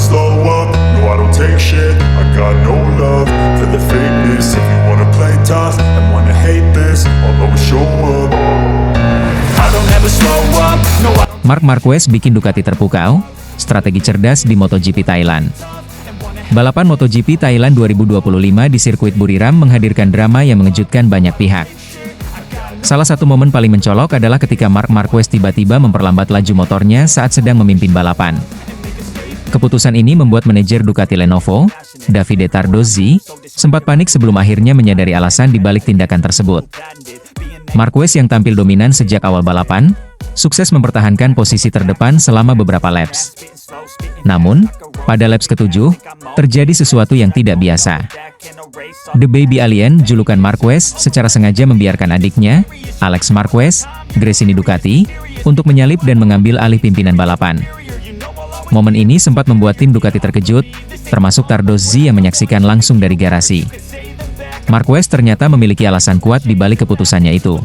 slow up, no I don't take shit. I got no love for the fakeness. If you wanna play tough and wanna hate this, I'll always show up. I don't ever slow up, no I... Marc Marquez bikin Ducati terpukau, strategi cerdas di MotoGP Thailand. Balapan MotoGP Thailand 2025 di sirkuit Buriram menghadirkan drama yang mengejutkan banyak pihak. Salah satu momen paling mencolok adalah ketika Marc Marquez tiba-tiba memperlambat laju motornya saat sedang memimpin balapan. Keputusan ini membuat manajer Ducati Lenovo, Davide Tardozzi, sempat panik sebelum akhirnya menyadari alasan di balik tindakan tersebut. Marquez yang tampil dominan sejak awal balapan, sukses mempertahankan posisi terdepan selama beberapa laps. Namun, pada laps ke-7, terjadi sesuatu yang tidak biasa. The Baby Alien, julukan Marquez, secara sengaja membiarkan adiknya, Alex Marquez, Gresini Ducati, untuk menyalip dan mengambil alih pimpinan balapan. Momen ini sempat membuat tim Ducati terkejut, termasuk Tardozzi yang menyaksikan langsung dari garasi. Marquez ternyata memiliki alasan kuat di balik keputusannya itu.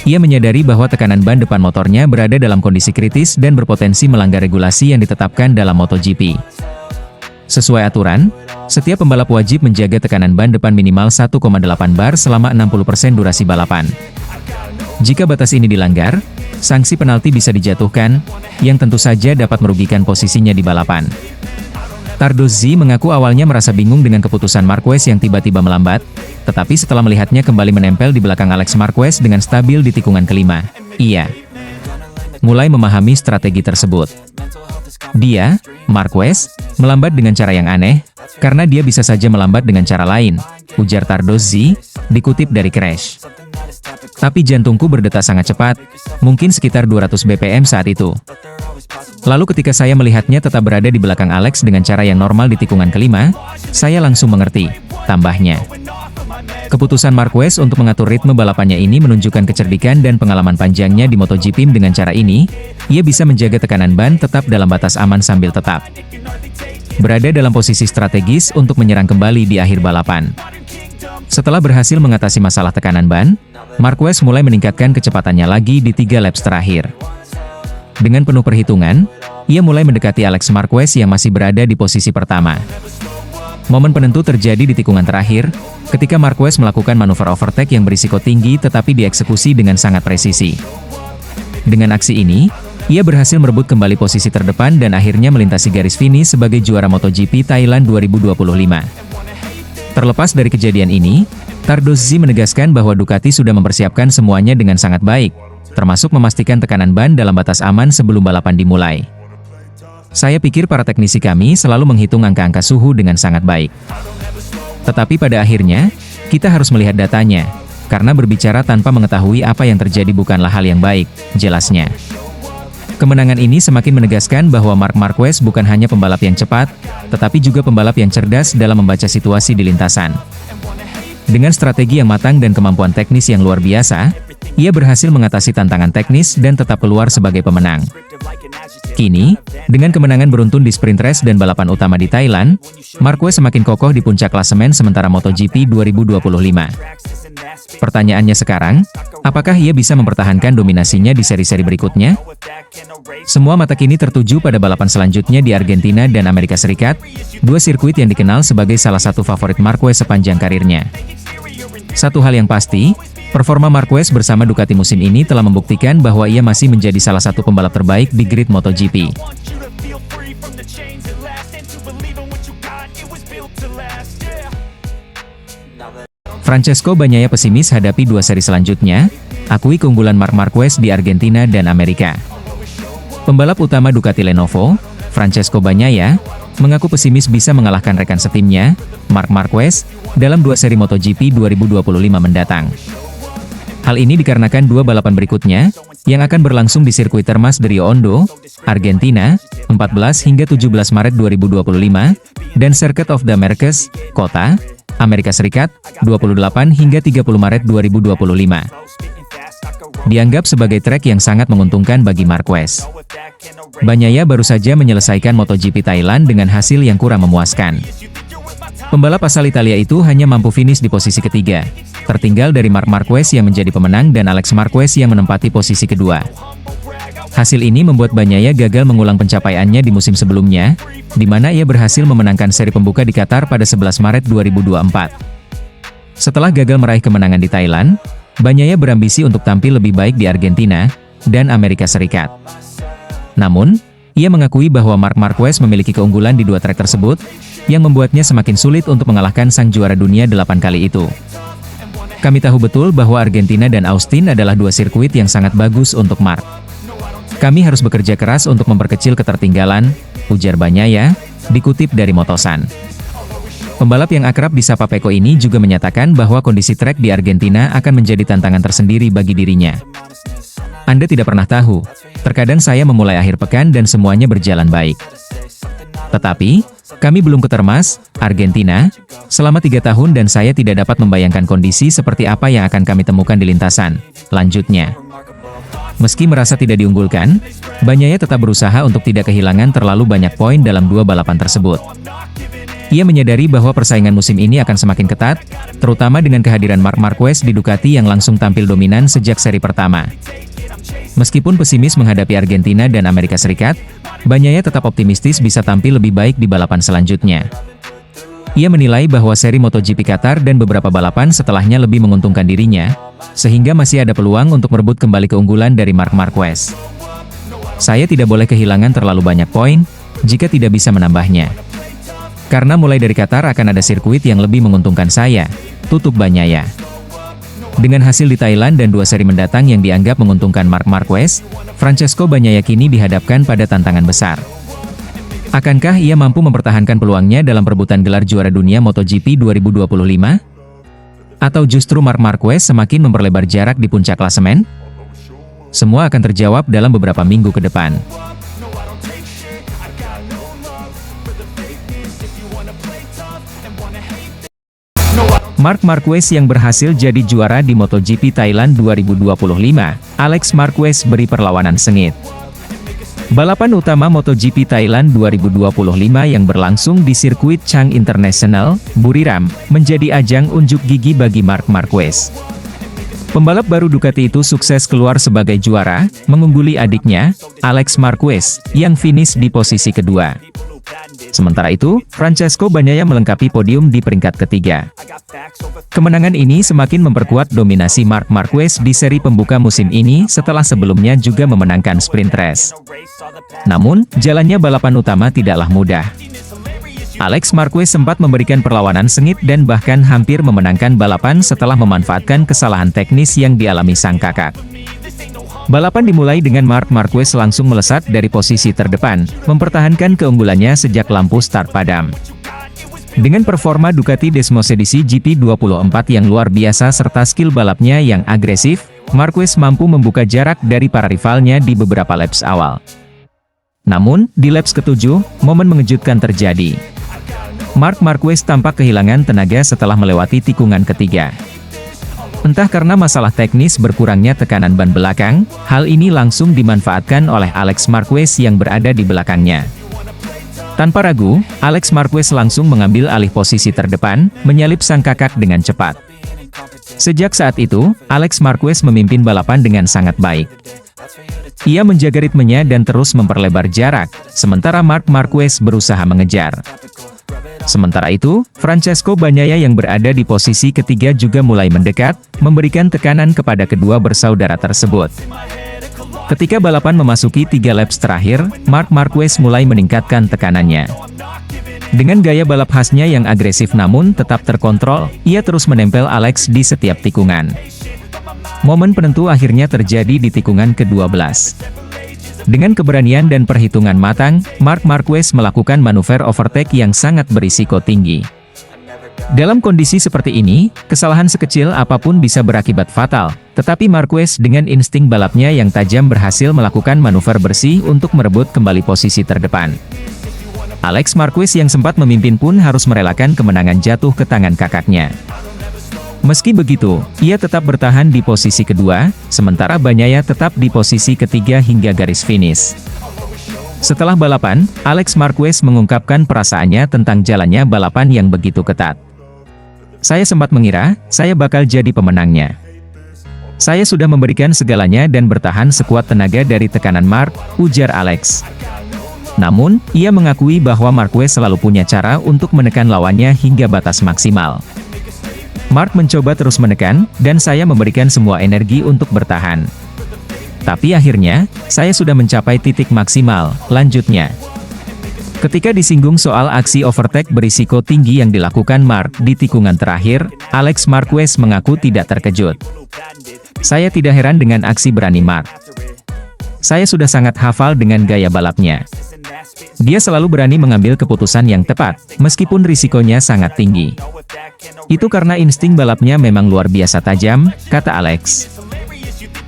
Ia menyadari bahwa tekanan ban depan motornya berada dalam kondisi kritis dan berpotensi melanggar regulasi yang ditetapkan dalam MotoGP. Sesuai aturan, setiap pembalap wajib menjaga tekanan ban depan minimal 1,8 bar selama 60% durasi balapan. Jika batas ini dilanggar, sanksi penalti bisa dijatuhkan, yang tentu saja dapat merugikan posisinya di balapan. Tardozzi mengaku awalnya merasa bingung dengan keputusan Marquez yang tiba-tiba melambat, tetapi setelah melihatnya kembali menempel di belakang Alex Marquez dengan stabil di tikungan kelima, ia mulai memahami strategi tersebut. Dia, Marquez, melambat dengan cara yang aneh, karena dia bisa saja melambat dengan cara lain, ujar Tardozzi, dikutip dari Crash. Tapi jantungku berdetak sangat cepat, mungkin sekitar 200 bpm saat itu. Lalu ketika saya melihatnya tetap berada di belakang Alex dengan cara yang normal di tikungan kelima, saya langsung mengerti, tambahnya. Keputusan Marquez untuk mengatur ritme balapannya ini menunjukkan kecerdikan dan pengalaman panjangnya di MotoGP. Dengan cara ini, ia bisa menjaga tekanan ban tetap dalam batas aman sambil tetap berada dalam posisi strategis untuk menyerang kembali di akhir balapan. Setelah berhasil mengatasi masalah tekanan ban, Marquez mulai meningkatkan kecepatannya lagi di 3 laps terakhir. Dengan penuh perhitungan, ia mulai mendekati Alex Marquez yang masih berada di posisi pertama. Momen penentu terjadi di tikungan terakhir, ketika Marquez melakukan manuver overtake yang berisiko tinggi tetapi dieksekusi dengan sangat presisi. Dengan aksi ini, ia berhasil merebut kembali posisi terdepan dan akhirnya melintasi garis finish sebagai juara MotoGP Thailand 2025. Terlepas dari kejadian ini, Tardozzi menegaskan bahwa Ducati sudah mempersiapkan semuanya dengan sangat baik, termasuk memastikan tekanan ban dalam batas aman sebelum balapan dimulai. Saya pikir para teknisi kami selalu menghitung angka-angka suhu dengan sangat baik. Tetapi pada akhirnya, kita harus melihat datanya, karena berbicara tanpa mengetahui apa yang terjadi bukanlah hal yang baik, jelasnya. Kemenangan ini semakin menegaskan bahwa Marc Marquez bukan hanya pembalap yang cepat, tetapi juga pembalap yang cerdas dalam membaca situasi di lintasan. Dengan strategi yang matang dan kemampuan teknis yang luar biasa, ia berhasil mengatasi tantangan teknis dan tetap keluar sebagai pemenang. Kini, dengan kemenangan beruntun di sprint race dan balapan utama di Thailand, Marquez semakin kokoh di puncak klasemen sementara MotoGP 2025. Pertanyaannya sekarang, apakah ia bisa mempertahankan dominasinya di seri-seri berikutnya? Semua mata kini tertuju pada balapan selanjutnya di Argentina dan Amerika Serikat, 2 sirkuit yang dikenal sebagai salah satu favorit Marquez sepanjang karirnya. Satu hal yang pasti, performa Marquez bersama Ducati musim ini telah membuktikan bahwa ia masih menjadi salah satu pembalap terbaik di grid MotoGP. Francesco Bagnaia pesimis hadapi 2 seri selanjutnya, akui keunggulan Marc Marquez di Argentina dan Amerika. Pembalap utama Ducati Lenovo, Francesco Bagnaia, mengaku pesimis bisa mengalahkan rekan setimnya, Marc Marquez, dalam 2 seri MotoGP 2025 mendatang. Hal ini dikarenakan 2 balapan berikutnya, yang akan berlangsung di sirkuit Termas de Rio Hondo, Argentina, 14 hingga 17 Maret 2025, dan Circuit of the Americas, Kota, Amerika Serikat, 28 hingga 30 Maret 2025. Dianggap sebagai trek yang sangat menguntungkan bagi Marquez. Bagnaia baru saja menyelesaikan MotoGP Thailand dengan hasil yang kurang memuaskan. Pembalap asal Italia itu hanya mampu finish di posisi ketiga, tertinggal dari Marc Marquez yang menjadi pemenang dan Alex Marquez yang menempati posisi kedua. Hasil ini membuat Bagnaia gagal mengulang pencapaiannya di musim sebelumnya, di mana ia berhasil memenangkan seri pembuka di Qatar pada 11 Maret 2024. Setelah gagal meraih kemenangan di Thailand, Bagnaia berambisi untuk tampil lebih baik di Argentina dan Amerika Serikat. Namun, ia mengakui bahwa Marc Marquez memiliki keunggulan di dua trek tersebut, yang membuatnya semakin sulit untuk mengalahkan sang juara dunia 8 kali itu. Kami tahu betul bahwa Argentina dan Austin adalah dua sirkuit yang sangat bagus untuk Marc. Kami harus bekerja keras untuk memperkecil ketertinggalan, ujar Bagnaia, dikutip dari Motosan. Pembalap yang akrab disapa Peko ini juga menyatakan bahwa kondisi trek di Argentina akan menjadi tantangan tersendiri bagi dirinya. Anda tidak pernah tahu, terkadang saya memulai akhir pekan dan semuanya berjalan baik. Tetapi, kami belum ke Termas, Argentina, selama 3 tahun dan saya tidak dapat membayangkan kondisi seperti apa yang akan kami temukan di lintasan, lanjutnya. Meski merasa tidak diunggulkan, Bagnaia tetap berusaha untuk tidak kehilangan terlalu banyak poin dalam 2 balapan tersebut. Ia menyadari bahwa persaingan musim ini akan semakin ketat, terutama dengan kehadiran Marc Marquez di Ducati yang langsung tampil dominan sejak seri pertama. Meskipun pesimis menghadapi Argentina dan Amerika Serikat, Bagnaia tetap optimistis bisa tampil lebih baik di balapan selanjutnya. Ia menilai bahwa seri MotoGP Qatar dan beberapa balapan setelahnya lebih menguntungkan dirinya, sehingga masih ada peluang untuk merebut kembali keunggulan dari Marc Marquez. Saya tidak boleh kehilangan terlalu banyak poin, jika tidak bisa menambahnya. Karena mulai dari Qatar akan ada sirkuit yang lebih menguntungkan saya, tutup Bagnaia. Dengan hasil di Thailand dan 2 seri mendatang yang dianggap menguntungkan Marc Marquez, Francesco Bagnaia kini dihadapkan pada tantangan besar. Akankah ia mampu mempertahankan peluangnya dalam perebutan gelar juara dunia MotoGP 2025? Atau justru Marc Marquez semakin memperlebar jarak di puncak klasemen? Semua akan terjawab dalam beberapa minggu ke depan. Marc Marquez yang berhasil jadi juara di MotoGP Thailand 2025, Alex Marquez beri perlawanan sengit. Balapan utama MotoGP Thailand 2025 yang berlangsung di sirkuit Chang International, Buriram, menjadi ajang unjuk gigi bagi Marc Marquez. Pembalap baru Ducati itu sukses keluar sebagai juara, mengungguli adiknya, Alex Marquez, yang finish di posisi kedua. Sementara itu, Francesco Bagnaia melengkapi podium di peringkat ketiga. Kemenangan ini semakin memperkuat dominasi Marc Marquez di seri pembuka musim ini setelah sebelumnya juga memenangkan sprint race. Namun, jalannya balapan utama tidaklah mudah. Alex Marquez sempat memberikan perlawanan sengit dan bahkan hampir memenangkan balapan setelah memanfaatkan kesalahan teknis yang dialami sang kakak. Balapan dimulai dengan Marc Marquez langsung melesat dari posisi terdepan, mempertahankan keunggulannya sejak lampu start padam. Dengan performa Ducati Desmos edisi GP24 yang luar biasa serta skill balapnya yang agresif, Marquez mampu membuka jarak dari para rivalnya di beberapa laps awal. Namun, di laps ke-7, momen mengejutkan terjadi. Marc Marquez tampak kehilangan tenaga setelah melewati tikungan ketiga. Entah karena masalah teknis berkurangnya tekanan ban belakang, hal ini langsung dimanfaatkan oleh Alex Marquez yang berada di belakangnya. Tanpa ragu, Alex Marquez langsung mengambil alih posisi terdepan, menyalip sang kakak dengan cepat. Sejak saat itu, Alex Marquez memimpin balapan dengan sangat baik. Ia menjaga ritmenya dan terus memperlebar jarak, sementara Marc Marquez berusaha mengejar. Sementara itu, Francesco Bagnaia yang berada di posisi ketiga juga mulai mendekat, memberikan tekanan kepada kedua bersaudara tersebut. Ketika balapan memasuki 3 laps terakhir, Marc Marquez mulai meningkatkan tekanannya. Dengan gaya balap khasnya yang agresif namun tetap terkontrol, ia terus menempel Alex di setiap tikungan. Momen penentu akhirnya terjadi di tikungan ke-12. Dengan keberanian dan perhitungan matang, Marc Marquez melakukan manuver overtake yang sangat berisiko tinggi. Dalam kondisi seperti ini, kesalahan sekecil apapun bisa berakibat fatal, tetapi Marquez dengan insting balapnya yang tajam berhasil melakukan manuver bersih untuk merebut kembali posisi terdepan. Alex Marquez yang sempat memimpin pun harus merelakan kemenangan jatuh ke tangan kakaknya. Meski begitu, ia tetap bertahan di posisi kedua, sementara Bagnaia tetap di posisi ketiga hingga garis finish. Setelah balapan, Alex Marquez mengungkapkan perasaannya tentang jalannya balapan yang begitu ketat. Saya sempat mengira, saya bakal jadi pemenangnya. Saya sudah memberikan segalanya dan bertahan sekuat tenaga dari tekanan Mark, ujar Alex. Namun, ia mengakui bahwa Marquez selalu punya cara untuk menekan lawannya hingga batas maksimal. Mark mencoba terus menekan, dan saya memberikan semua energi untuk bertahan. Tapi akhirnya, saya sudah mencapai titik maksimal, lanjutnya. Ketika disinggung soal aksi overtake berisiko tinggi yang dilakukan Mark di tikungan terakhir, Alex Marquez mengaku tidak terkejut. Saya tidak heran dengan aksi berani Mark. Saya sudah sangat hafal dengan gaya balapnya. Dia selalu berani mengambil keputusan yang tepat, meskipun risikonya sangat tinggi. Itu karena insting balapnya memang luar biasa tajam, kata Alex.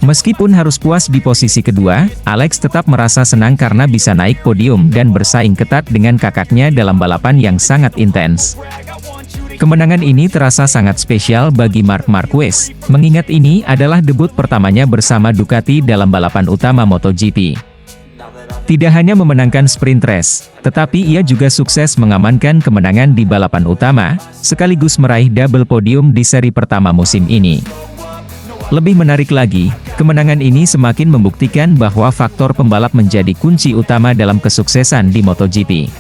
Meskipun harus puas di posisi kedua, Alex tetap merasa senang karena bisa naik podium dan bersaing ketat dengan kakaknya dalam balapan yang sangat intens. Kemenangan ini terasa sangat spesial bagi Marc Marquez, mengingat ini adalah debut pertamanya bersama Ducati dalam balapan utama MotoGP. Tidak hanya memenangkan sprint race, tetapi ia juga sukses mengamankan kemenangan di balapan utama, sekaligus meraih double podium di seri pertama musim ini. Lebih menarik lagi, kemenangan ini semakin membuktikan bahwa faktor pembalap menjadi kunci utama dalam kesuksesan di MotoGP.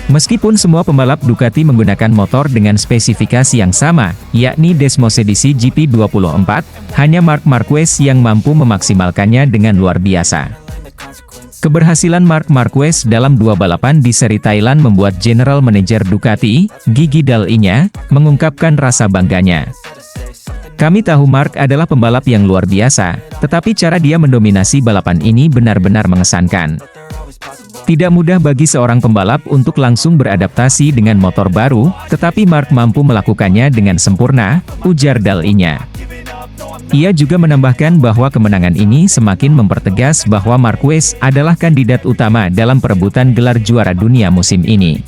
Meskipun semua pembalap Ducati menggunakan motor dengan spesifikasi yang sama, yakni Desmos edisi GP24, hanya Marc Marquez yang mampu memaksimalkannya dengan luar biasa. Keberhasilan Marc Marquez dalam dua balapan di seri Thailand membuat General Manager Ducati, Gigi Dall'Igna, mengungkapkan rasa bangganya. Kami tahu Marc adalah pembalap yang luar biasa, tetapi cara dia mendominasi balapan ini benar-benar mengesankan. Tidak mudah bagi seorang pembalap untuk langsung beradaptasi dengan motor baru, tetapi Marc mampu melakukannya dengan sempurna, ujar Dall'Igna. Ia juga menambahkan bahwa kemenangan ini semakin mempertegas bahwa Marquez adalah kandidat utama dalam perebutan gelar juara dunia musim ini.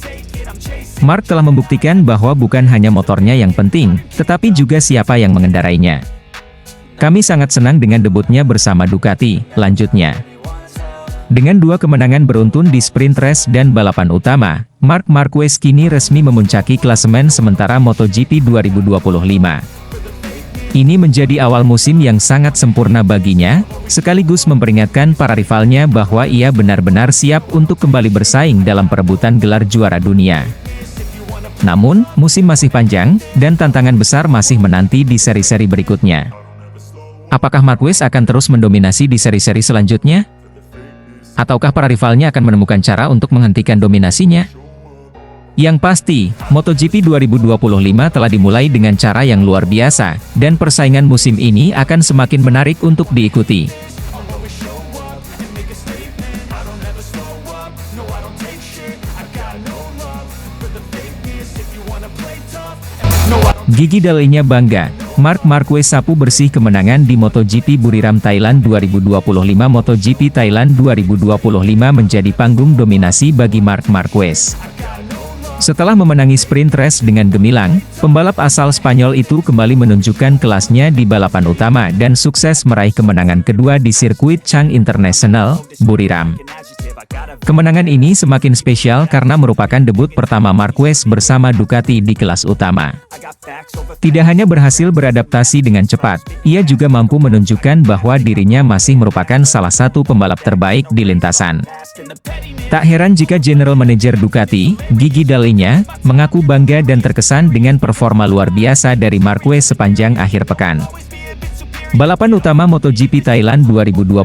Marc telah membuktikan bahwa bukan hanya motornya yang penting, tetapi juga siapa yang mengendarainya. Kami sangat senang dengan debutnya bersama Ducati, lanjutnya. Dengan dua kemenangan beruntun di sprint race dan balapan utama, Marc Marquez kini resmi memuncaki klasemen sementara MotoGP 2025. Ini menjadi awal musim yang sangat sempurna baginya, sekaligus memperingatkan para rivalnya bahwa ia benar-benar siap untuk kembali bersaing dalam perebutan gelar juara dunia. Namun, musim masih panjang, dan tantangan besar masih menanti di seri-seri berikutnya. Apakah Marquez akan terus mendominasi di seri-seri selanjutnya? Ataukah para rivalnya akan menemukan cara untuk menghentikan dominasinya? Yang pasti, MotoGP 2025 telah dimulai dengan cara yang luar biasa, dan persaingan musim ini akan semakin menarik untuk diikuti. Gigi Dall'Igna bangga, Marc Marquez sapu bersih kemenangan di MotoGP Buriram Thailand 2025. MotoGP Thailand 2025 menjadi panggung dominasi bagi Marc Marquez. Setelah memenangi sprint race dengan gemilang, pembalap asal Spanyol itu kembali menunjukkan kelasnya di balapan utama dan sukses meraih kemenangan kedua di sirkuit Chang International, Buriram. Kemenangan ini semakin spesial karena merupakan debut pertama Marquez bersama Ducati di kelas utama. Tidak hanya berhasil beradaptasi dengan cepat, ia juga mampu menunjukkan bahwa dirinya masih merupakan salah satu pembalap terbaik di lintasan. Tak heran jika General Manager Ducati, Gigi Dall'Igna, mengaku bangga dan terkesan dengan performa luar biasa dari Marquez sepanjang akhir pekan. Balapan utama MotoGP Thailand 2025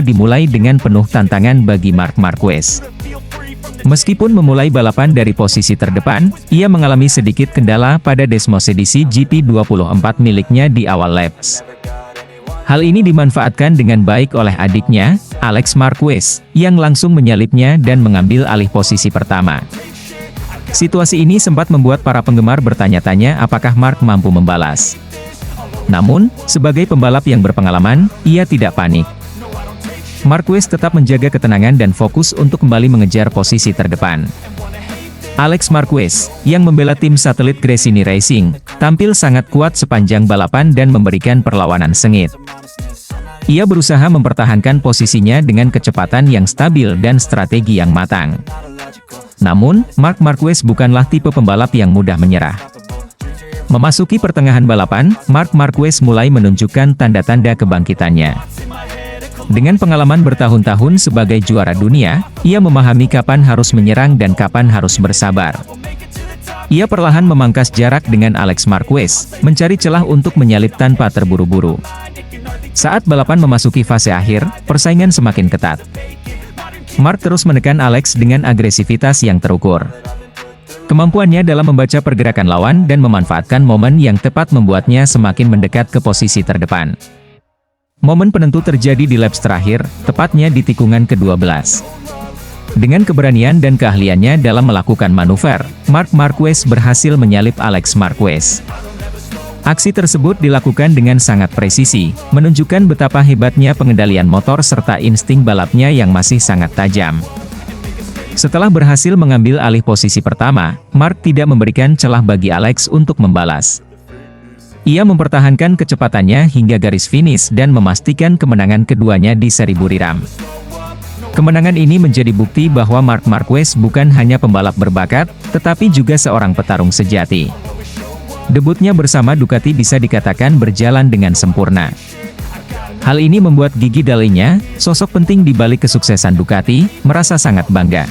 dimulai dengan penuh tantangan bagi Marc Marquez. Meskipun memulai balapan dari posisi terdepan, ia mengalami sedikit kendala pada Desmos edisi GP24 miliknya di awal laps. Hal ini dimanfaatkan dengan baik oleh adiknya, Alex Marquez, yang langsung menyalipnya dan mengambil alih posisi pertama. Situasi ini sempat membuat para penggemar bertanya-tanya apakah Marc mampu membalas. Namun, sebagai pembalap yang berpengalaman, ia tidak panik. Marquez tetap menjaga ketenangan dan fokus untuk kembali mengejar posisi terdepan. Alex Marquez, yang membela tim satelit Gresini Racing, tampil sangat kuat sepanjang balapan dan memberikan perlawanan sengit. Ia berusaha mempertahankan posisinya dengan kecepatan yang stabil dan strategi yang matang. Namun, Marc Marquez bukanlah tipe pembalap yang mudah menyerah. Memasuki pertengahan balapan, Marc Marquez mulai menunjukkan tanda-tanda kebangkitannya. Dengan pengalaman bertahun-tahun sebagai juara dunia, ia memahami kapan harus menyerang dan kapan harus bersabar. Ia perlahan memangkas jarak dengan Alex Marquez, mencari celah untuk menyalip tanpa terburu-buru. Saat balapan memasuki fase akhir, persaingan semakin ketat. Marc terus menekan Alex dengan agresivitas yang terukur. Kemampuannya dalam membaca pergerakan lawan dan memanfaatkan momen yang tepat membuatnya semakin mendekat ke posisi terdepan. Momen penentu terjadi di laps terakhir, tepatnya di tikungan ke-12. Dengan keberanian dan keahliannya dalam melakukan manuver, Marc Marquez berhasil menyalip Alex Marquez. Aksi tersebut dilakukan dengan sangat presisi, menunjukkan betapa hebatnya pengendalian motor serta insting balapnya yang masih sangat tajam. Setelah berhasil mengambil alih posisi pertama, Marc tidak memberikan celah bagi Alex untuk membalas. Ia mempertahankan kecepatannya hingga garis finish dan memastikan kemenangan keduanya di seri Buriram. Kemenangan ini menjadi bukti bahwa Marc Marquez bukan hanya pembalap berbakat, tetapi juga seorang petarung sejati. Debutnya bersama Ducati bisa dikatakan berjalan dengan sempurna. Hal ini membuat Gigi Dall'Igna, sosok penting di balik kesuksesan Ducati, merasa sangat bangga.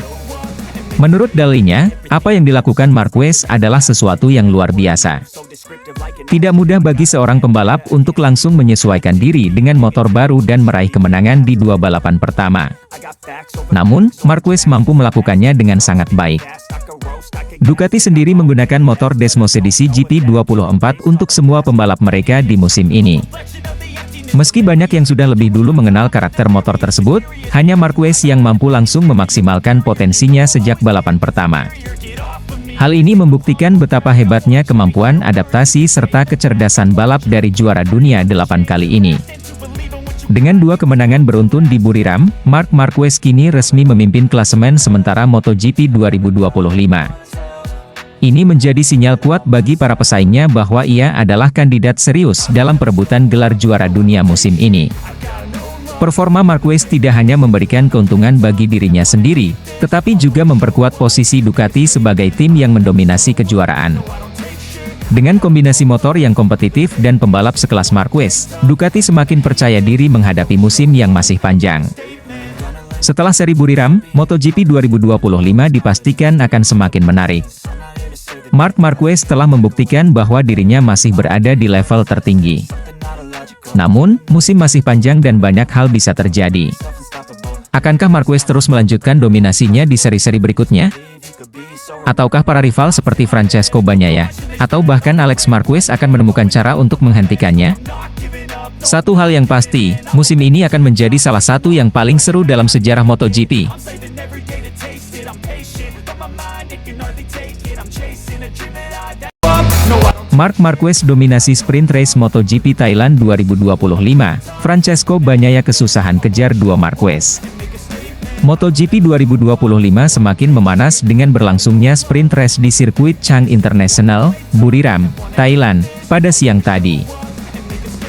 Menurut Dall'Igna, apa yang dilakukan Marquez adalah sesuatu yang luar biasa. Tidak mudah bagi seorang pembalap untuk langsung menyesuaikan diri dengan motor baru dan meraih kemenangan di dua balapan pertama. Namun, Marquez mampu melakukannya dengan sangat baik. Ducati sendiri menggunakan motor Desmos edisi GP24 untuk semua pembalap mereka di musim ini. Meski banyak yang sudah lebih dulu mengenal karakter motor tersebut, hanya Marquez yang mampu langsung memaksimalkan potensinya sejak balapan pertama. Hal ini membuktikan betapa hebatnya kemampuan adaptasi serta kecerdasan balap dari juara dunia 8 kali ini. Dengan 2 kemenangan beruntun di Buriram, Marc Marquez kini resmi memimpin klasemen sementara MotoGP 2025. Ini menjadi sinyal kuat bagi para pesaingnya bahwa ia adalah kandidat serius dalam perebutan gelar juara dunia musim ini. Performa Marquez tidak hanya memberikan keuntungan bagi dirinya sendiri, tetapi juga memperkuat posisi Ducati sebagai tim yang mendominasi kejuaraan. Dengan kombinasi motor yang kompetitif dan pembalap sekelas Marquez, Ducati semakin percaya diri menghadapi musim yang masih panjang. Setelah seri Buriram, MotoGP 2025 dipastikan akan semakin menarik. Marc Marquez telah membuktikan bahwa dirinya masih berada di level tertinggi. Namun, musim masih panjang dan banyak hal bisa terjadi. Akankah Marquez terus melanjutkan dominasinya di seri-seri berikutnya? Ataukah para rival seperti Francesco Bagnaia, atau bahkan Alex Marquez akan menemukan cara untuk menghentikannya? Satu hal yang pasti, musim ini akan menjadi salah satu yang paling seru dalam sejarah MotoGP. Marc Marquez dominasi sprint race MotoGP Thailand 2025, Francesco Bagnaia kesusahan kejar 2 Marquez. MotoGP 2025 semakin memanas dengan berlangsungnya sprint race di sirkuit Chang International, Buriram, Thailand, pada siang tadi.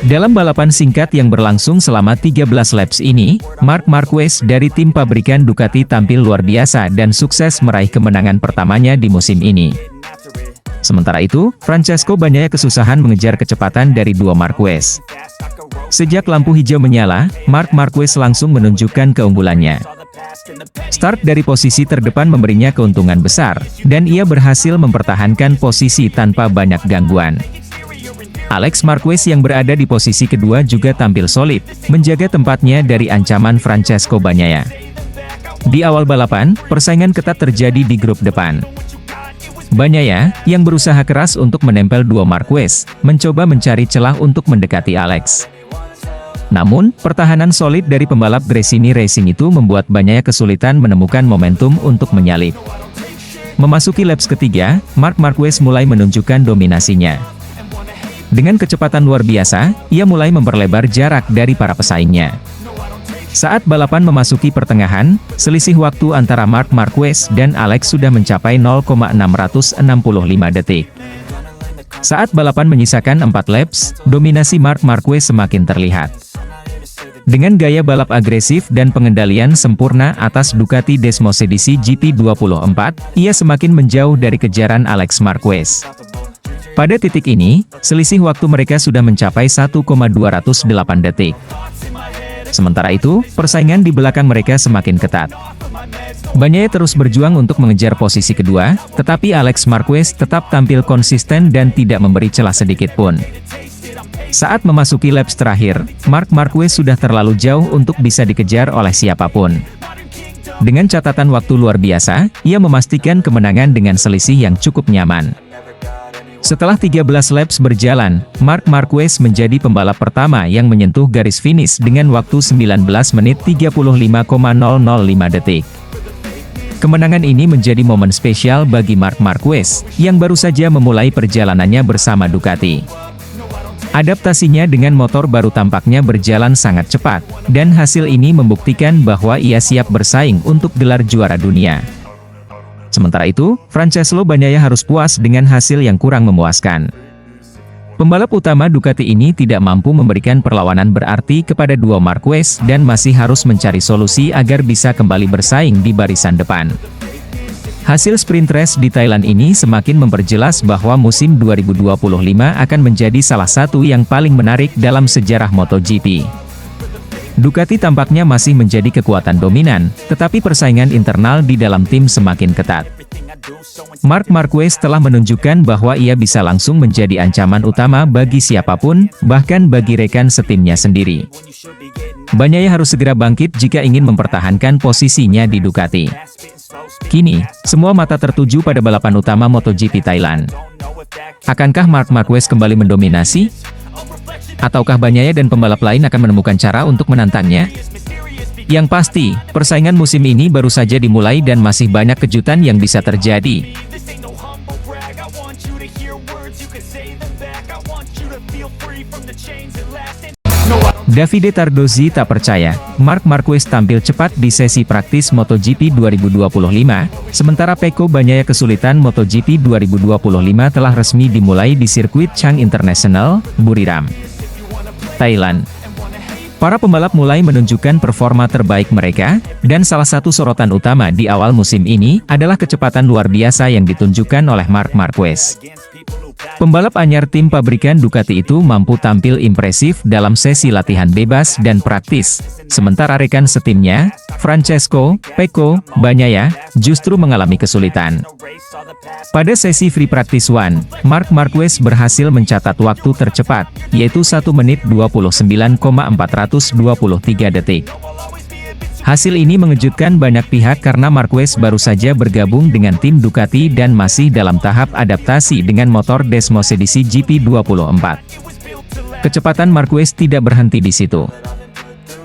Dalam balapan singkat yang berlangsung selama 13 laps ini, Marc Marquez dari tim pabrikan Ducati tampil luar biasa dan sukses meraih kemenangan pertamanya di musim ini. Sementara itu, Francesco Bagnaia kesusahan mengejar kecepatan dari 2 Marquez. Sejak lampu hijau menyala, Marc Marquez langsung menunjukkan keunggulannya. Start dari posisi terdepan memberinya keuntungan besar, dan ia berhasil mempertahankan posisi tanpa banyak gangguan. Alex Marquez yang berada di posisi kedua juga tampil solid, menjaga tempatnya dari ancaman Francesco Bagnaia. Di awal balapan, persaingan ketat terjadi di grup depan. Bagnaia, yang berusaha keras untuk menempel 2 Marquez, mencoba mencari celah untuk mendekati Alex. Namun, pertahanan solid dari pembalap Gresini Racing itu membuat Bagnaia kesulitan menemukan momentum untuk menyalip. Memasuki laps ketiga, Marc Marquez mulai menunjukkan dominasinya. Dengan kecepatan luar biasa, ia mulai memperlebar jarak dari para pesaingnya. Saat balapan memasuki pertengahan, selisih waktu antara Marc Marquez dan Alex sudah mencapai 0,665 detik. Saat balapan menyisakan 4 laps, dominasi Marc Marquez semakin terlihat. Dengan gaya balap agresif dan pengendalian sempurna atas Ducati Desmos edisi GP24, ia semakin menjauh dari kejaran Alex Marquez. Pada titik ini, selisih waktu mereka sudah mencapai 1,208 detik. Sementara itu, persaingan di belakang mereka semakin ketat. Bagnaia terus berjuang untuk mengejar posisi kedua, tetapi Alex Marquez tetap tampil konsisten dan tidak memberi celah sedikit pun. Saat memasuki laps terakhir, Marc Marquez sudah terlalu jauh untuk bisa dikejar oleh siapapun. Dengan catatan waktu luar biasa, ia memastikan kemenangan dengan selisih yang cukup nyaman. Setelah 13 laps berjalan, Marc Marquez menjadi pembalap pertama yang menyentuh garis finish dengan waktu 19 menit 35,005 detik. Kemenangan ini menjadi momen spesial bagi Marc Marquez, yang baru saja memulai perjalanannya bersama Ducati. Adaptasinya dengan motor baru tampaknya berjalan sangat cepat, dan hasil ini membuktikan bahwa ia siap bersaing untuk gelar juara dunia. Sementara itu, Francesco Bagnaia harus puas dengan hasil yang kurang memuaskan. Pembalap utama Ducati ini tidak mampu memberikan perlawanan berarti kepada duo Marquez dan masih harus mencari solusi agar bisa kembali bersaing di barisan depan. Hasil sprint race di Thailand ini semakin memperjelas bahwa musim 2025 akan menjadi salah satu yang paling menarik dalam sejarah MotoGP. Ducati tampaknya masih menjadi kekuatan dominan, tetapi persaingan internal di dalam tim semakin ketat. Marc Marquez telah menunjukkan bahwa ia bisa langsung menjadi ancaman utama bagi siapapun, bahkan bagi rekan setimnya sendiri. Bagnaia harus segera bangkit jika ingin mempertahankan posisinya di Ducati. Kini, semua mata tertuju pada balapan utama MotoGP Thailand. Akankah Marc Marquez kembali mendominasi? Ataukah Bagnaia dan pembalap lain akan menemukan cara untuk menantangnya? Yang pasti, persaingan musim ini baru saja dimulai dan masih banyak kejutan yang bisa terjadi. Davide Tardozzi tak percaya, Marc Marquez tampil cepat di sesi praktis MotoGP 2025, sementara Pecco Bagnaia kesulitan MotoGP 2025 telah resmi dimulai di sirkuit Chang International, Buriram, Thailand. Para pembalap mulai menunjukkan performa terbaik mereka, dan salah satu sorotan utama di awal musim ini adalah kecepatan luar biasa yang ditunjukkan oleh Marc Marquez. Pembalap anyar tim pabrikan Ducati itu mampu tampil impresif dalam sesi latihan bebas dan praktis, sementara rekan setimnya, Francesco Pecco Bagnaia, justru mengalami kesulitan. Pada sesi free practice 1, Marc Marquez berhasil mencatat waktu tercepat, yaitu 1 menit 29,423 detik. Hasil ini mengejutkan banyak pihak karena Marquez baru saja bergabung dengan tim Ducati dan masih dalam tahap adaptasi dengan motor Desmos edisi GP24. Kecepatan Marquez tidak berhenti di situ.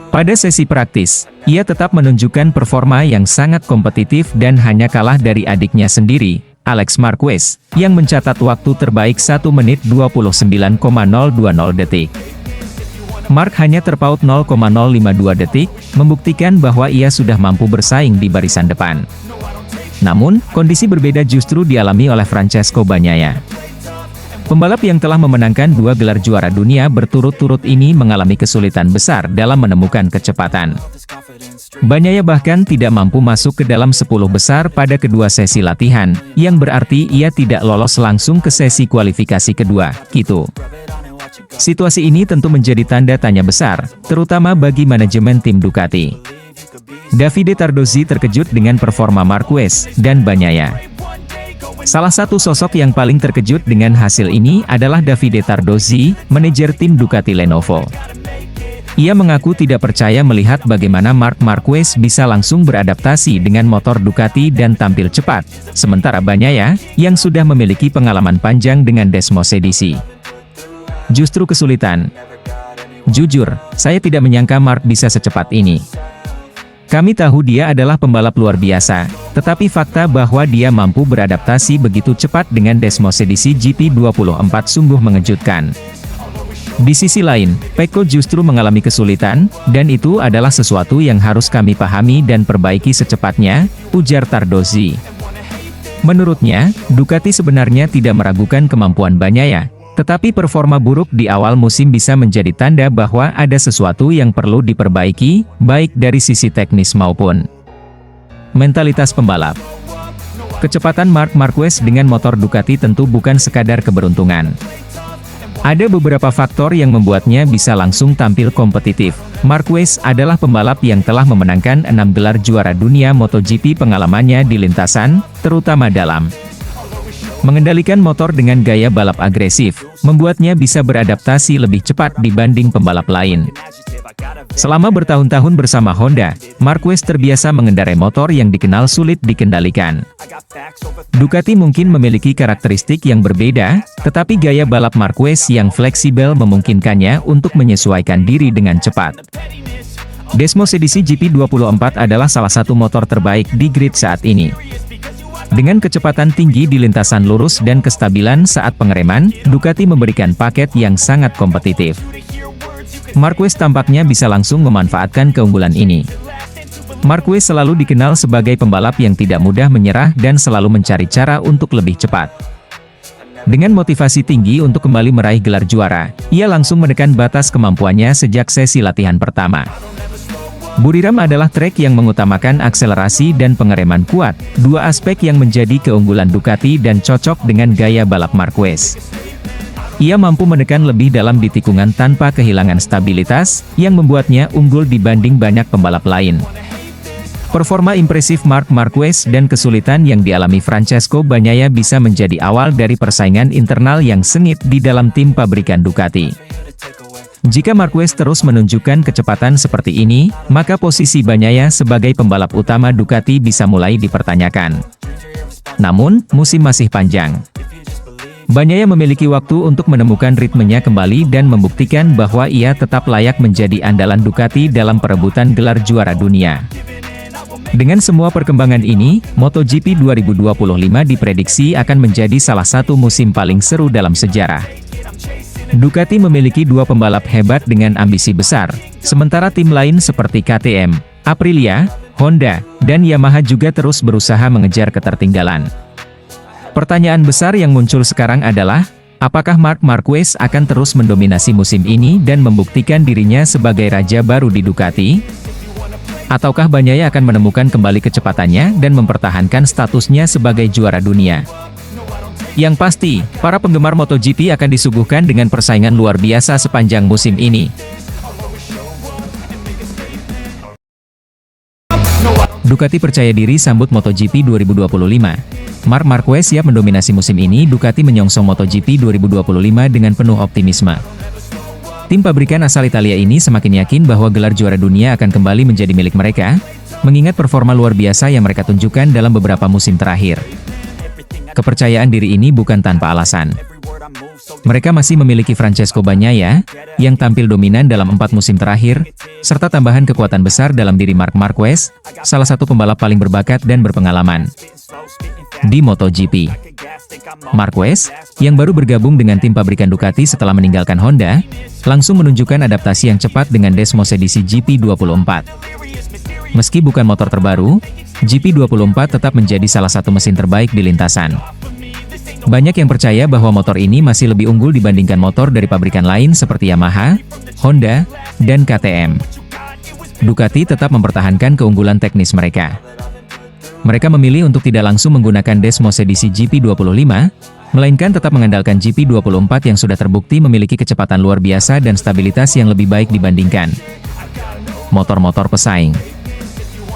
Pada sesi praktis, ia tetap menunjukkan performa yang sangat kompetitif dan hanya kalah dari adiknya sendiri, Alex Marquez, yang mencatat waktu terbaik 1 menit 29,020 detik. Marc hanya terpaut 0,052 detik, membuktikan bahwa ia sudah mampu bersaing di barisan depan. Namun, kondisi berbeda justru dialami oleh Francesco Bagnaia. Pembalap yang telah memenangkan 2 gelar juara dunia berturut-turut ini mengalami kesulitan besar dalam menemukan kecepatan. Bagnaia bahkan tidak mampu masuk ke dalam 10 besar pada kedua sesi latihan, yang berarti ia tidak lolos langsung ke sesi kualifikasi kedua, gitu. Situasi ini tentu menjadi tanda tanya besar, terutama bagi manajemen tim Ducati. Davide Tardozzi terkejut dengan performa Marquez dan Bagnaia. Salah satu sosok yang paling terkejut dengan hasil ini adalah Davide Tardozzi, manajer tim Ducati Lenovo. Ia mengaku tidak percaya melihat bagaimana Marc Marquez bisa langsung beradaptasi dengan motor Ducati dan tampil cepat, sementara Bagnaia, yang sudah memiliki pengalaman panjang dengan Desmos edisi, justru kesulitan. Jujur, saya tidak menyangka Marc bisa secepat ini. Kami tahu dia adalah pembalap luar biasa, tetapi fakta bahwa dia mampu beradaptasi begitu cepat dengan Desmos edisi GP24 sungguh mengejutkan. Di sisi lain, Pecco justru mengalami kesulitan, dan itu adalah sesuatu yang harus kami pahami dan perbaiki secepatnya, ujar Tardozzi. Menurutnya, Ducati sebenarnya tidak meragukan kemampuan Bagnaia, tetapi performa buruk di awal musim bisa menjadi tanda bahwa ada sesuatu yang perlu diperbaiki, baik dari sisi teknis maupun mentalitas pembalap. Kecepatan Marc Marquez dengan motor Ducati tentu bukan sekadar keberuntungan. Ada beberapa faktor yang membuatnya bisa langsung tampil kompetitif. Marquez adalah pembalap yang telah memenangkan 6 gelar juara dunia MotoGP. Pengalamannya di lintasan, terutama dalam mengendalikan motor dengan gaya balap agresif, membuatnya bisa beradaptasi lebih cepat dibanding pembalap lain. Selama bertahun-tahun bersama Honda, Marquez terbiasa mengendarai motor yang dikenal sulit dikendalikan. Ducati mungkin memiliki karakteristik yang berbeda, tetapi gaya balap Marquez yang fleksibel memungkinkannya untuk menyesuaikan diri dengan cepat. Desmos edisi GP24 adalah salah satu motor terbaik di grid saat ini. Dengan kecepatan tinggi di lintasan lurus dan kestabilan saat pengereman, Ducati memberikan paket yang sangat kompetitif. Marquez tampaknya bisa langsung memanfaatkan keunggulan ini. Marquez selalu dikenal sebagai pembalap yang tidak mudah menyerah dan selalu mencari cara untuk lebih cepat. Dengan motivasi tinggi untuk kembali meraih gelar juara, ia langsung menekan batas kemampuannya sejak sesi latihan pertama. Buriram adalah trek yang mengutamakan akselerasi dan pengereman kuat, dua aspek yang menjadi keunggulan Ducati dan cocok dengan gaya balap Marquez. Ia mampu menekan lebih dalam di tikungan tanpa kehilangan stabilitas, yang membuatnya unggul dibanding banyak pembalap lain. Performa impresif Marc Marquez dan kesulitan yang dialami Francesco Bagnaia bisa menjadi awal dari persaingan internal yang sengit di dalam tim pabrikan Ducati. Jika Marquez terus menunjukkan kecepatan seperti ini, maka posisi Bagnaia sebagai pembalap utama Ducati bisa mulai dipertanyakan. Namun, musim masih panjang. Bagnaia memiliki waktu untuk menemukan ritmenya kembali dan membuktikan bahwa ia tetap layak menjadi andalan Ducati dalam perebutan gelar juara dunia. Dengan semua perkembangan ini, MotoGP 2025 diprediksi akan menjadi salah satu musim paling seru dalam sejarah. Ducati memiliki dua pembalap hebat dengan ambisi besar, sementara tim lain seperti KTM, Aprilia, Honda, dan Yamaha juga terus berusaha mengejar ketertinggalan. Pertanyaan besar yang muncul sekarang adalah, apakah Marc Marquez akan terus mendominasi musim ini dan membuktikan dirinya sebagai raja baru di Ducati? Ataukah Bagnaia akan menemukan kembali kecepatannya dan mempertahankan statusnya sebagai juara dunia? Yang pasti, para penggemar MotoGP akan disuguhkan dengan persaingan luar biasa sepanjang musim ini. Ducati percaya diri sambut MotoGP 2025. Marc Marquez siap mendominasi musim ini. Ducati menyongsong MotoGP 2025 dengan penuh optimisme. Tim pabrikan asal Italia ini semakin yakin bahwa gelar juara dunia akan kembali menjadi milik mereka, mengingat performa luar biasa yang mereka tunjukkan dalam beberapa musim terakhir. Kepercayaan diri ini bukan tanpa alasan. Mereka masih memiliki Francesco Bagnaia, yang tampil dominan dalam 4 musim terakhir, serta tambahan kekuatan besar dalam diri Marc Marquez, salah satu pembalap paling berbakat dan berpengalaman di MotoGP. Marquez, yang baru bergabung dengan tim pabrikan Ducati setelah meninggalkan Honda, langsung menunjukkan adaptasi yang cepat dengan Desmos edisi GP24. Meski bukan motor terbaru, GP24 tetap menjadi salah satu mesin terbaik di lintasan. Banyak yang percaya bahwa motor ini masih lebih unggul dibandingkan motor dari pabrikan lain seperti Yamaha, Honda, dan KTM. Ducati tetap mempertahankan keunggulan teknis mereka. Mereka memilih untuk tidak langsung menggunakan Desmos edisi GP25, melainkan tetap mengandalkan GP24 yang sudah terbukti memiliki kecepatan luar biasa dan stabilitas yang lebih baik dibandingkan motor-motor pesaing.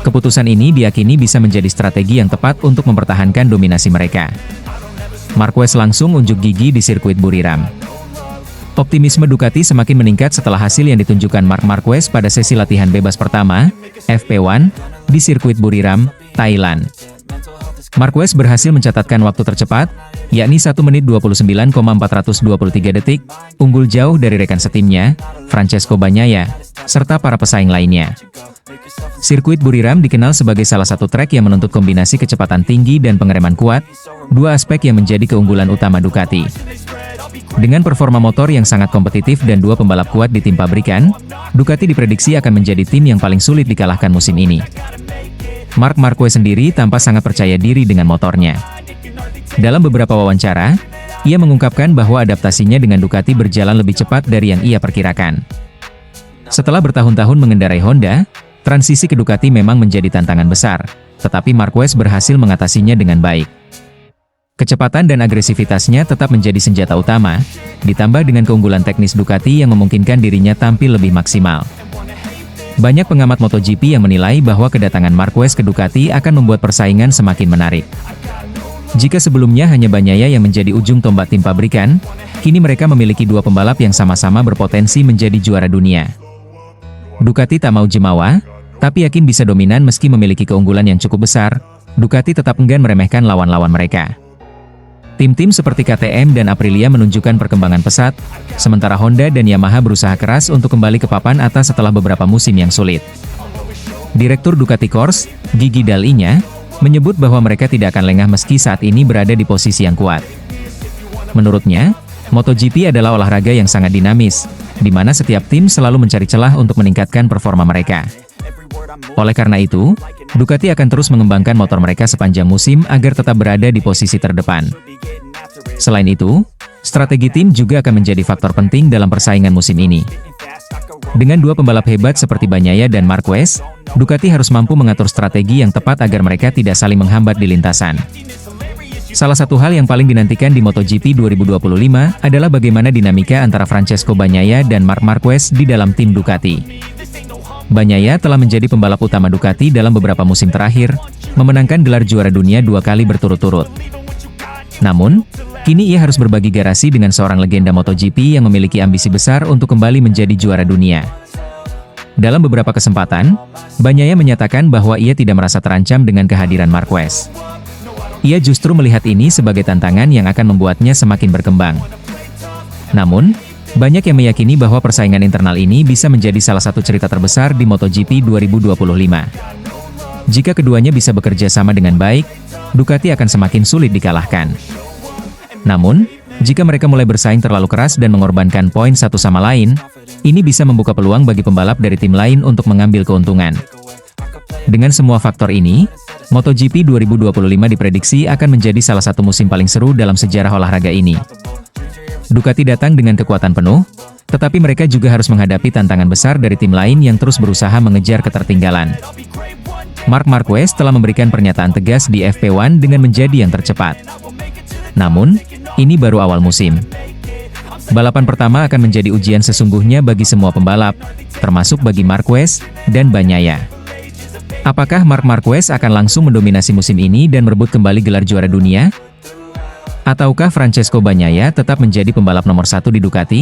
Keputusan ini diyakini bisa menjadi strategi yang tepat untuk mempertahankan dominasi mereka. Marquez langsung unjuk gigi di sirkuit Buriram. Optimisme Ducati semakin meningkat setelah hasil yang ditunjukkan Marc Marquez pada sesi latihan bebas pertama, FP1, di sirkuit Buriram, Thailand. Marquez berhasil mencatatkan waktu tercepat, yakni 1 menit 29,423 detik, unggul jauh dari rekan setimnya, Francesco Bagnaia, serta para pesaing lainnya. Sirkuit Buriram dikenal sebagai salah satu trek yang menuntut kombinasi kecepatan tinggi dan pengereman kuat, dua aspek yang menjadi keunggulan utama Ducati. Dengan performa motor yang sangat kompetitif dan dua pembalap kuat di tim pabrikan, Ducati diprediksi akan menjadi tim yang paling sulit dikalahkan musim ini. Marc Marquez sendiri tampak sangat percaya diri dengan motornya. Dalam beberapa wawancara, ia mengungkapkan bahwa adaptasinya dengan Ducati berjalan lebih cepat dari yang ia perkirakan. Setelah bertahun-tahun mengendarai Honda, transisi ke Ducati memang menjadi tantangan besar. tetapi Marquez berhasil mengatasinya dengan baik. Kecepatan dan agresivitasnya tetap menjadi senjata utama, ditambah dengan keunggulan teknis Ducati yang memungkinkan dirinya tampil lebih maksimal. Banyak pengamat MotoGP yang menilai bahwa kedatangan Marquez ke Ducati akan membuat persaingan semakin menarik. Jika sebelumnya hanya Bagnaia yang menjadi ujung tombak tim pabrikan, kini mereka memiliki dua pembalap yang sama-sama berpotensi menjadi juara dunia. Ducati tak mau jemawa, tapi yakin bisa dominan meski memiliki keunggulan yang cukup besar. Ducati tetap enggan meremehkan lawan-lawan mereka. Tim-tim seperti KTM dan Aprilia menunjukkan perkembangan pesat, sementara Honda dan Yamaha berusaha keras untuk kembali ke papan atas setelah beberapa musim yang sulit. Direktur Ducati Corse, Gigi Dall'Igna, menyebut bahwa mereka tidak akan lengah meski saat ini berada di posisi yang kuat. Menurutnya, MotoGP adalah olahraga yang sangat dinamis, di mana setiap tim selalu mencari celah untuk meningkatkan performa mereka. Oleh karena itu, Ducati akan terus mengembangkan motor mereka sepanjang musim agar tetap berada di posisi terdepan. Selain itu, strategi tim juga akan menjadi faktor penting dalam persaingan musim ini. Dengan dua pembalap hebat seperti Bagnaia dan Marquez, Ducati harus mampu mengatur strategi yang tepat agar mereka tidak saling menghambat di lintasan. Salah satu hal yang paling dinantikan di MotoGP 2025 adalah bagaimana dinamika antara Francesco Bagnaia dan Marc Marquez di dalam tim Ducati. Bagnaia telah menjadi pembalap utama Ducati dalam beberapa musim terakhir, memenangkan gelar juara dunia 2 kali berturut-turut. Namun, kini ia harus berbagi garasi dengan seorang legenda MotoGP yang memiliki ambisi besar untuk kembali menjadi juara dunia. Dalam beberapa kesempatan, Bagnaia menyatakan bahwa ia tidak merasa terancam dengan kehadiran Marquez. Ia justru melihat ini sebagai tantangan yang akan membuatnya semakin berkembang. Namun, banyak yang meyakini bahwa persaingan internal ini bisa menjadi salah satu cerita terbesar di MotoGP 2025. Jika keduanya bisa bekerja sama dengan baik, Ducati akan semakin sulit dikalahkan. Namun, jika mereka mulai bersaing terlalu keras dan mengorbankan poin satu sama lain, ini bisa membuka peluang bagi pembalap dari tim lain untuk mengambil keuntungan. Dengan semua faktor ini, MotoGP 2025 diprediksi akan menjadi salah satu musim paling seru dalam sejarah olahraga ini. Ducati datang dengan kekuatan penuh, tetapi mereka juga harus menghadapi tantangan besar dari tim lain yang terus berusaha mengejar ketertinggalan. Marc Marquez telah memberikan pernyataan tegas di FP1 dengan menjadi yang tercepat. Namun, ini baru awal musim. Balapan pertama akan menjadi ujian sesungguhnya bagi semua pembalap, termasuk bagi Marquez dan Bagnaia. Apakah Marc Marquez akan langsung mendominasi musim ini dan merebut kembali gelar juara dunia? Ataukah Francesco Bagnaia tetap menjadi pembalap nomor 1 di Ducati?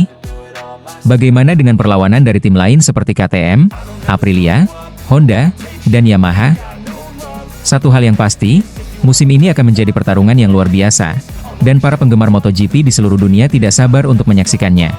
Bagaimana dengan perlawanan dari tim lain seperti KTM, Aprilia, Honda, dan Yamaha? Satu hal yang pasti, musim ini akan menjadi pertarungan yang luar biasa, dan para penggemar MotoGP di seluruh dunia tidak sabar untuk menyaksikannya.